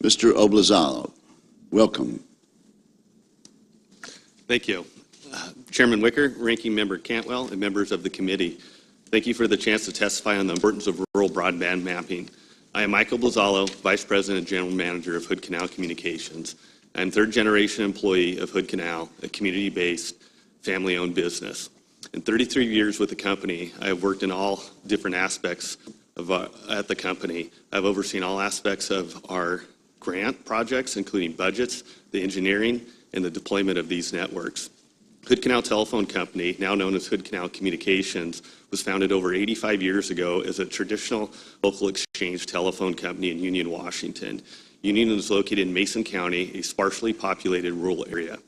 Mr. Oblizalo, welcome. Thank you. Chairman Wicker, Ranking Member Cantwell, and members of the committee, thank you for the chance to testify on the importance of rural broadband mapping. I am Mike Oblizalo, Vice President and General Manager of Hood Canal Communications. I am third-generation employee of Hood Canal, a community-based, family-owned business. In 33 years with the company, I have worked in all different aspects at the company. I've overseen all aspects of our grant projects, including budgets, the engineering, and the deployment of these networks. Hood Canal Telephone Company, now known as Hood Canal Communications, was founded over 85 years ago as a traditional local exchange telephone company in Union, Washington. Union is located in Mason County, a sparsely populated rural area.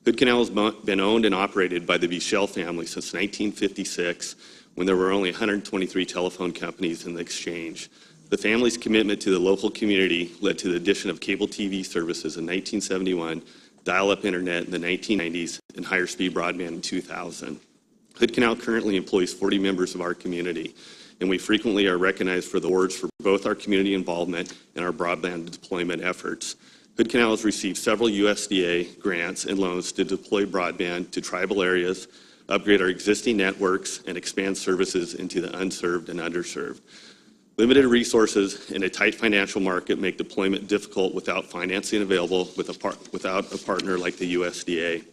Hood Canal has been owned and operated by the Bichelle family since 1956, when there were only 123 telephone companies in the exchange. The family's commitment to the local community led to the addition of cable TV services in 1971, dial-up internet in the 1990s, and higher-speed broadband in 2000. Hood Canal currently employs 40 members of our community, and we frequently are recognized for the awards for both our community involvement and our broadband deployment efforts. Hood Canal has received several USDA grants and loans to deploy broadband to tribal areas, upgrade our existing networks, and expand services into the unserved and underserved. Limited resources and a tight financial market make deployment difficult without financing available without a partner like the USDA.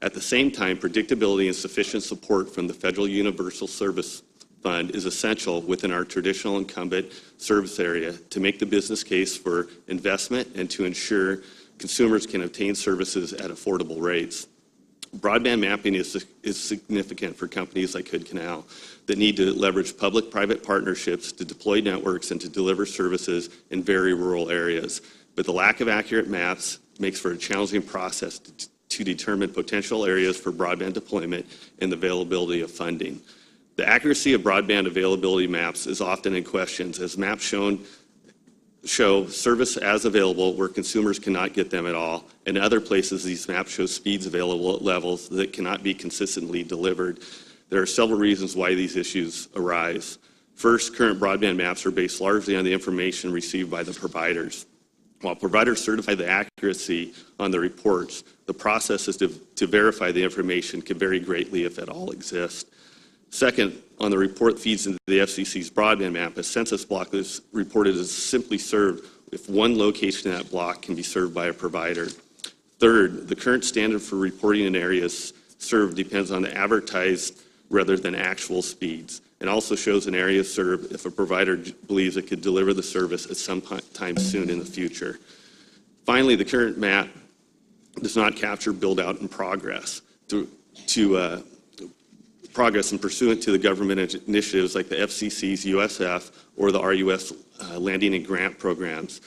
At the same time, predictability and sufficient support from the Federal Universal Service Fund is essential within our traditional incumbent service area to make the business case for investment and to ensure consumers can obtain services at affordable rates. Broadband mapping is significant for companies like Hood Canal that need to leverage public-private partnerships to deploy networks and to deliver services in very rural areas. But the lack of accurate maps makes for a challenging process to determine potential areas for broadband deployment and the availability of funding. The accuracy of broadband availability maps is often in question, as maps show service as available where consumers cannot get them at all. In other places, these maps show speeds available at levels that cannot be consistently delivered. There are several reasons why these issues arise. First, current broadband maps are based largely on the information received by the providers. While providers certify the accuracy on the reports, the processes to verify the information can vary greatly, if at all exist. Second, on the report feeds into the FCC's broadband map, a census block is reported as simply served if one location in that block can be served by a provider. Third, the current standard for reporting in areas served depends on the advertised rather than actual speeds, and also shows an area served if a provider believes it could deliver the service at some time soon in the future. Finally, the current map does not capture build-out in progress. Progress and pursuant to the government initiatives like the FCC's USF or the RUS landing and grant programs.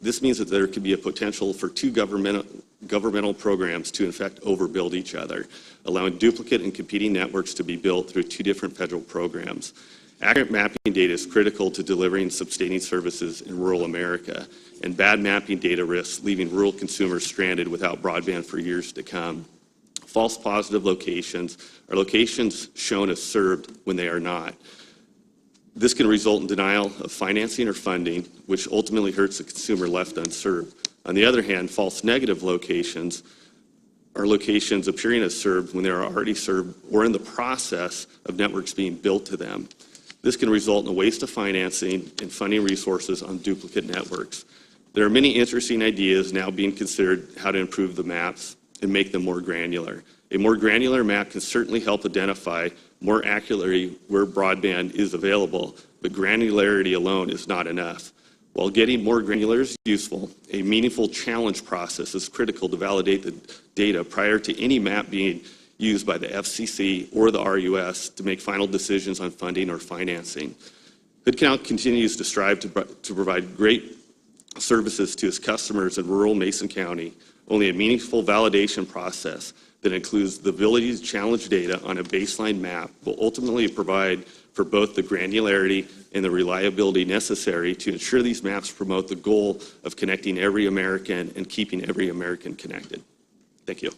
This means that there could be a potential for two governmental programs to in fact overbuild each other, allowing duplicate and competing networks to be built through two different federal programs. Accurate mapping data is critical to delivering and sustaining services in rural America, and bad mapping data risks leaving rural consumers stranded without broadband for years to come. False positive locations are locations shown as served when they are not. This can result in denial of financing or funding, which ultimately hurts the consumer left unserved. On the other hand, false negative locations are locations appearing as served when they are already served or in the process of networks being built to them. This can result in a waste of financing and funding resources on duplicate networks. There are many interesting ideas now being considered how to improve the maps and make them more granular. A more granular map can certainly help identify more accurately where broadband is available, but granularity alone is not enough. While getting more granular is useful, a meaningful challenge process is critical to validate the data prior to any map being used by the FCC or the RUS to make final decisions on funding or financing. Hood Canal continues to strive to provide great services to its customers in rural Mason County. Only a meaningful validation process that includes the ability to challenge data on a baseline map will ultimately provide for both the granularity and the reliability necessary to ensure these maps promote the goal of connecting every American and keeping every American connected. Thank you.